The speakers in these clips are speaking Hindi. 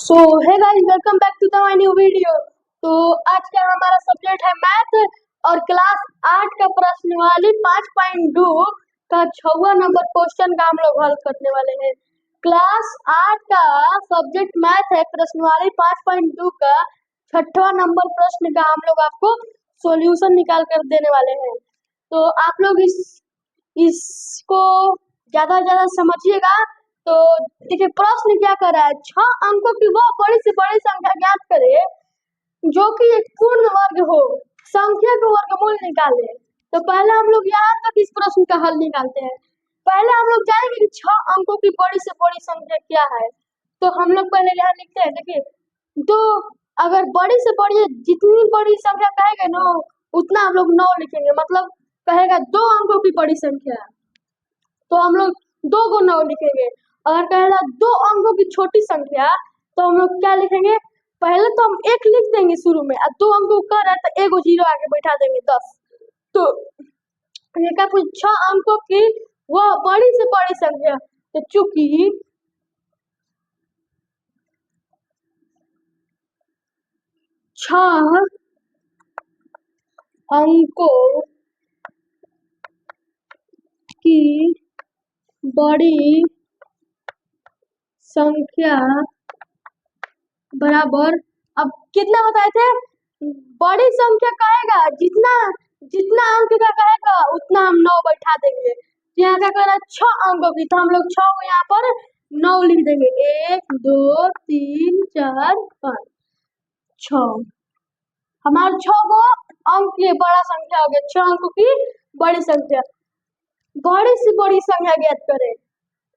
So hi guys, welcome back to the my new video. तो आज का हमारा सब्जेक्ट है मैथ और क्लास 8 का प्रश्नवाली 5.2 का 6वां नंबर क्वेश्चन का हम लोग हल करने वाले हैं। क्लास 8 का सब्जेक्ट मैथ है, प्रश्नवाली 5.2 का 6वां नंबर प्रश्न का हम लोग आपको सॉल्यूशन निकाल कर देने वाले हैं। तो आप लोग इसको ज्यादा ज्यादा समझिएगा। तो देखिए प्रश्न क्या कर रहा है, 6 अंकों की वह बड़ी से बड़ी संख्या ज्ञात करे जो कि एक पूर्ण वर्ग हो, संख्या का वर्गमूल निकाले। तो पहले हम लोग यहाँ तक इस प्रश्न का हल निकालते हैं। पहले हम लोग जानेंगे कि 6 अंकों की बड़ी से बड़ी संख्या क्या है। तो हम लोग पहले यहाँ लिखते हैं, देखिए दो, अगर बड़ी से बड़ी जितनी बड़ी संख्या कहेगा ना उतना हम लोग 9 लिखेंगे, मतलब कहेगा 2 अंकों की बड़ी संख्या तो हम लोग 2 को 9 लिखेंगे। अगर कहेगा 2 अंकों की छोटी संख्या तो हम लोग क्या लिखेंगे, पहले तो हम 1 लिख देंगे शुरू में, और 2 अंकों कर रहा है तो 1 जीरो आगे बैठा देंगे 10। तो ये क्या कुछ 6 अंकों की वह बड़ी से बड़ी संख्या, तो चूंकि 6 अंकों की बड़ी संख्या बराबर, अब कितना बताए थे, बड़ी संख्या कहेगा जितना जितना अंक का कहेगा उतना हम 9 बैठा देंगे। यहाँ क्या कर रहा है 6 अंकों की, तो हम लोग 6 को यहाँ पर 9 लिख देंगे, 1 2 3 4 5 6। हमारे 6 को अंक ये बड़ा संख्या हो गया, 6 अंकों की बड़ी संख्या। बड़ी से बड़ी संख्या ज्ञात करें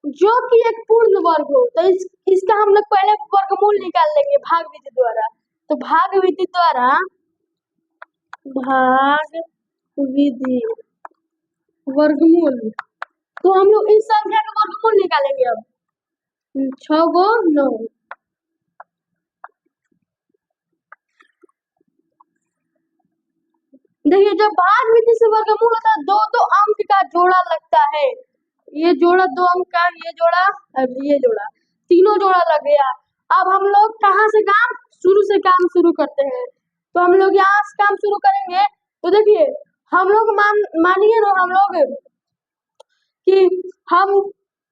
जो कि एक पूर्ण वर्ग हो, तो इसका हम लोग पहले वर्गमूल निकाल लेंगे भाग विधि द्वारा। तो भाग विधि द्वारा, भाग विधि वर्गमूल, तो हम लोग इस संख्या का वर्गमूल निकालेंगे। अब 6 को 9, देखिए जब भाग विधि से वर्गमूल होता है 2 अंक का जोड़ा लगता है, ये जोड़ा 2 अंक का, ये जोड़ा और ये जोड़ा, तीनों जोड़ा लग गया। अब हम लोग कहाँ से काम शुरू करते हैं। तो हम लोग यहाँ से काम शुरू करेंगे। तो देखिए हम लोग मानिए ना, हम लोग कि हम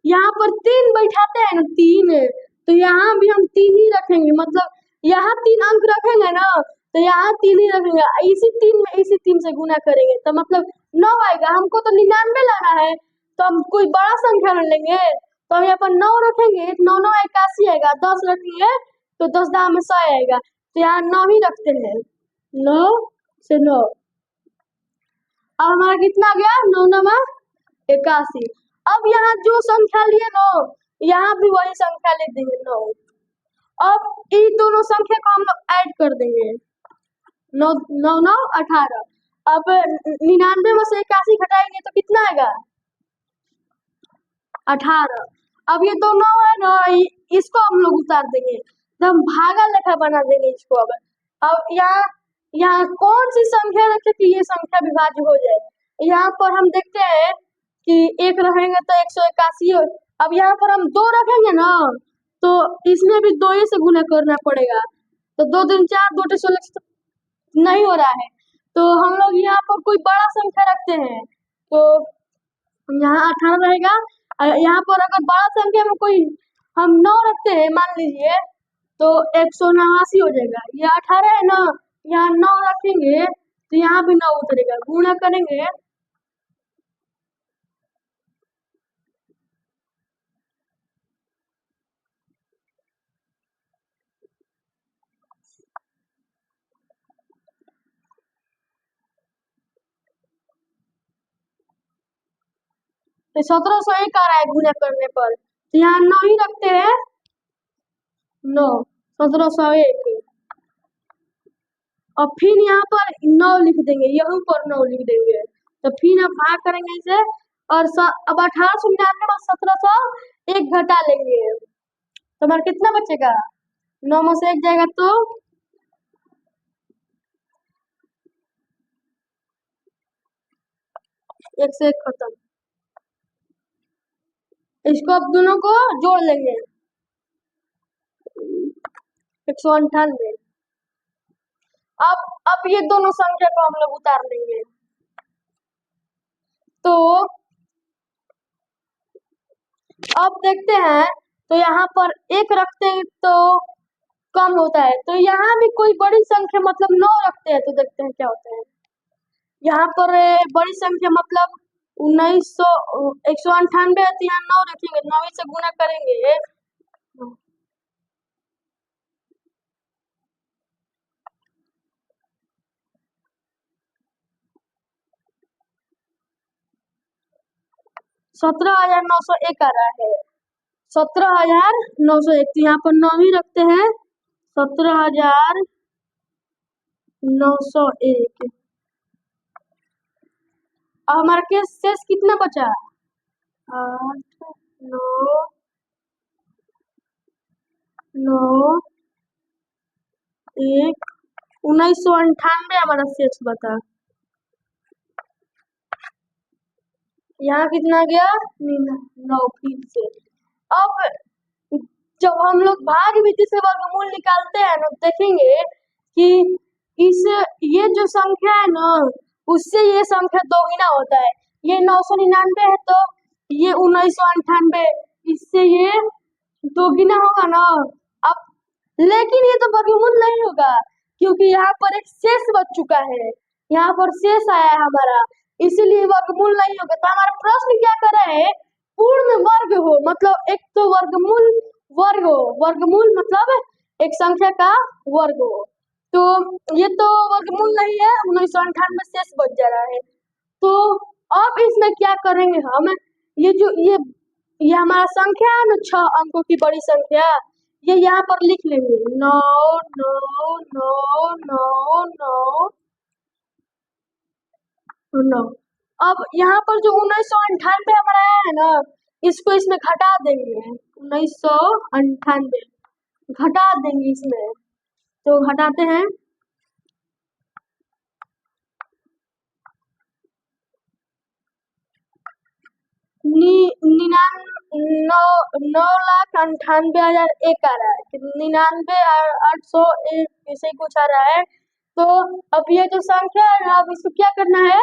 यहाँ पर 3 बैठाते हैं ना, 3, तो यहाँ भी हम 3 ही रखेंगे, मतलब यहाँ 3 अंक रखेंगे ना तो यहाँ 3 ही रखेंगे, इसी 3 में इसी 3 से गुना करेंगे तो मतलब 9 आएगा। हमको तो 99 लाना है, तो हम कोई बड़ा संख्या न लेंगे, तो हम यहाँ पर 9 रखेंगे, 9 9 81 आएगा, 10 रखेंगे तो 10 दाम में 100 आएगा, तो यहाँ 9 ही रखते हैं, 9 से 9। अब हमारा कितना आ गया, 9 9 81। अब यहाँ जो संख्या लिए 9, यहाँ भी वही संख्या ले देंगे 9। अब ये दोनों संख्या को हम लोग ऐड कर देंगे, 9 9 9 18। अब 99 में से 81 घटाएंगे तो कितना आएगा, 18। अब ये दोनों है ना, इसको हम लोग उतार देंगे, तो हम भागा लेखा बना देंगे इसको। अब यहाँ यहाँ कौन सी संख्या रखे कि ये संख्या विभाज्य हो जाए। यहाँ पर हम देखते हैं कि 1 रहेंगे तो 181। अब यहाँ पर हम 2 रखेंगे ना तो इसमें भी 2 ही से गुना करना पड़ेगा, तो 2 दूनी 4, 2 टे 16 नहीं हो रहा है। तो हम लोग यहाँ पर कोई बड़ा संख्या रखते हैं, तो यहाँ 18 रहेगा। यहाँ पर अगर बड़ा संख्या में कोई हम 9 रखते हैं मान लीजिए, तो 189 हो जाएगा। ये 18 है ना, यहाँ 9 रखेंगे तो यहाँ भी 9 उतरेगा, गुणा करेंगे तो 1701 आ रहा है गुणा करने पर, तो यहाँ 9 ही रखते हैं, 9 1701। और फिर यहाँ पर 9 लिख देंगे, यहाँ पर 9 लिख देंगे, तो फिर हम भाग करेंगे इसे। और अब 1899 में 1701 घटा लेंगे, तो हमारा कितना बचेगा, 9 में से 1 जाएगा तो 1 से 1 खत्म। इसको अब दोनों को जोड़ लेंगे, 198। अब ये दोनों संख्या को हम लोग उतार लेंगे। तो अब देखते हैं, तो यहाँ पर एक रखते हैं तो कम होता है, तो यहाँ भी कोई बड़ी संख्या मतलब 9 रखते हैं तो देखते हैं क्या होता है। यहाँ पर बड़ी संख्या मतलब 1900 198 है, तो यहाँ 9 रखेंगे, 9 से गुना करेंगे। सत्रह हजार 901 आ रहा है। 17,901, तो यहाँ पर 9 ही रखते हैं। 17,901। अब हमारा केस शेष कितना बचा? 8 9 9 1 1998 हमारा शेष बता। यहाँ कितना गया? 9 फिर से। अब जब हम लोग भाग विधि से वर्गमूल निकालते हैं ना, देखेंगे कि ये जो संख्या है ना, उससे ये संख्या दोगुना होता है। ये 999 है तो ये 1998, इससे ये दोगुना होगा ना। अब लेकिन ये तो वर्गमूल नहीं होगा, क्योंकि यहाँ पर एक शेष बच चुका है, यहाँ पर शेष आया है हमारा, इसीलिए वर्गमूल नहीं होगा। तो हमारा प्रश्न क्या कर रहा है? पूर्ण वर्ग हो, मतलब एक तो वर्गमूल वर्ग हो, वर्गमूल मतलब एक संख्या का वर्ग हो। तो ये तो वर्गमूल नहीं है, 1998 शेष बच जा रहा है। तो अब इसमें क्या करेंगे हम? ये जो ये हमारा संख्या है ना, 6 अंकों की बड़ी संख्या, ये यहाँ पर लिख लेंगे 9 9 9 9 9 9। अब यहाँ पर जो 1998 हमारा है ना, इसको इसमें घटा देंगे। 1998 घटा देंगे इसमें, तो घटाते हैं। नौ लाख 98,001 आ रहा है, 99,801 ऐसे कुछ आ रहा है। तो अब ये जो संख्या है ना, अब इसको क्या करना है?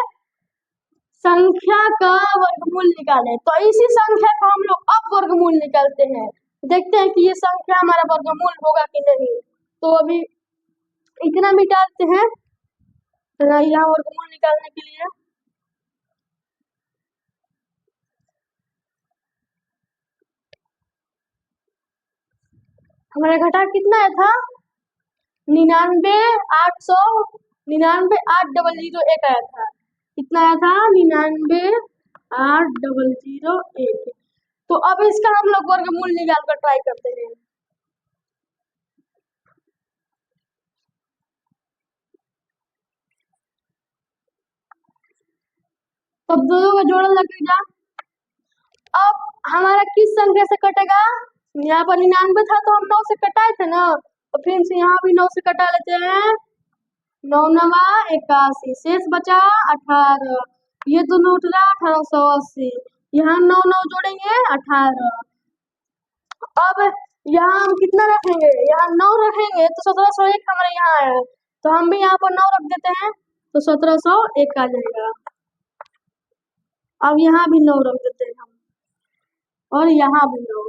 संख्या का वर्गमूल निकाले। तो इसी संख्या का हम लोग अब वर्गमूल निकालते हैं, देखते हैं कि ये संख्या हमारा वर्गमूल होगा कि नहीं। तो अभी इतना मिटाते हैं यहाँ वर्गमूल निकालने के लिए। हमारा घटा कितना है था? 99,800 आया था। कितना आया था? 99,801। तो अब इसका हम लोग वर्गमूल निकाल कर ट्राई करते हैं। तब दोनों का जोड़ा लगेगा। अब हमारा किस संख्या से कटेगा? यहाँ पर 99 था तो हम 9 से कटाए थे ना, तो फिर से यहाँ भी 9 से कटा लेते हैं। 9 9 81, शेष बचा 18। ये दोनों उठा 1880, यहाँ 9 9 जोड़ेंगे 18। अब यहाँ हम कितना रखेंगे? यहाँ 9 रखेंगे तो 1701 हमारे यहाँ आया है, तो हम भी यहाँ पर 9 रख देते हैं, तो 1701 आ जाएगा। अब यहाँ भी 9 रख देते हैं हम, और यहाँ भी 9।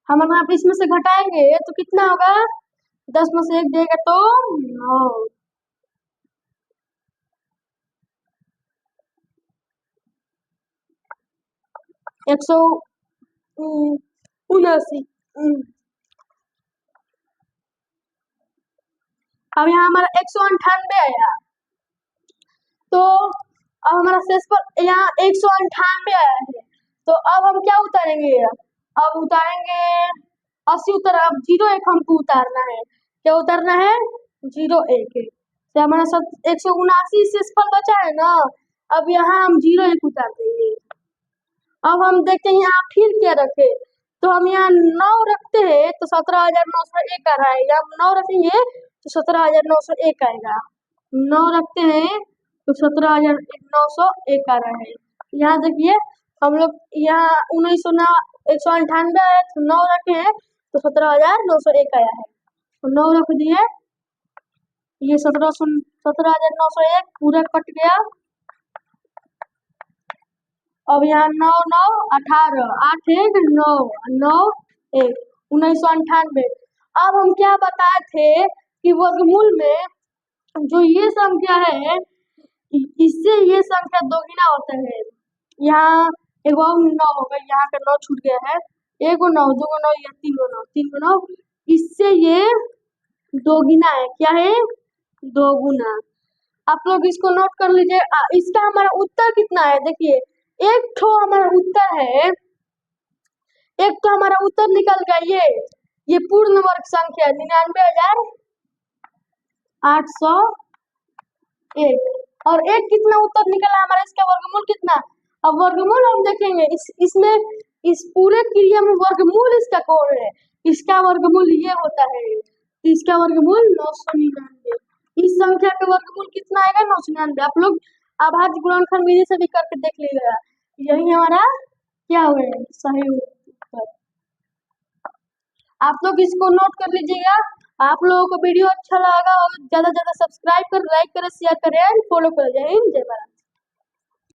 हम अगर इसमें से घटाएंगे तो कितना होगा? 10 में से 1 देगा तो 9। 179। अब यहाँ हमारा 198 आया, तो अब हमारा शेष पर यहाँ 198 आया है, तो अब हम क्या उतारेंगे? अब उतारेंगे 80 उतार। अब 01 हमको उतारना है। क्या उतारना है? 01। तो हमारा 179 शेषफल बचा है ना, अब यहाँ हम 01 उतार देंगे। अब हम देखते हैं यहाँ फिर क्या रखे, तो हम यहाँ 9 रखते हैं तो 17,901 आ रहा है। यहाँ 9 रखेंगे तो 17,901 आएगा। 9 रखते हैं तो 17,901 आ रहा है। यहाँ देखिए हम लोग यहाँ 198 है तो 9 रखे हैं तो 17,901 आया है। 9 रख दिए, ये 17,901 पूरा कट गया। अब यहाँ 9 9 18, 8 1 9 9 1 1998। अब हम क्या बताए थे कि वर्गमूल में जो ये संख्या है इससे ये संख्या दोगुना होता है। यहाँ एगो 9 हो गया, यहाँ का 9 छूट गया है, एगो 9 दूगो 9 या तीन गो 9, इससे ये दोगुना है। क्या है? दोगुना। आप लोग इसको नोट कर लीजिए। इसका हमारा उत्तर कितना है देखिए, एक तो हमारा उत्तर है, एक तो हमारा उत्तर निकल गया ये पूर्ण वर्ग संख्या 99,801। और एक कितना उत्तर निकला हमारा, इसका वर्गमूल कितना। अब वर्गमूल हम देखेंगे इसमें इस पूरे क्रिया में वर्गमूल इसका कौन है, इसका वर्गमूल ये होता है, इसका वर्गमूल 999। इस संख्या का वर्गमूल कितना आएगा? 999। आप लोग अभाज्य गुणनखंड विधि से भी करके देख लीजिएगा। यही हमारा क्या हुआ है, सही उत्तर। आप लोग इसको नोट कर लीजिएगा। आप लोगों को वीडियो अच्छा लगा और ज्यादा से ज्यादा सब्सक्राइब कर, लाइक करें, शेयर करें, फॉलो करें। जय हिंद, जय भारत।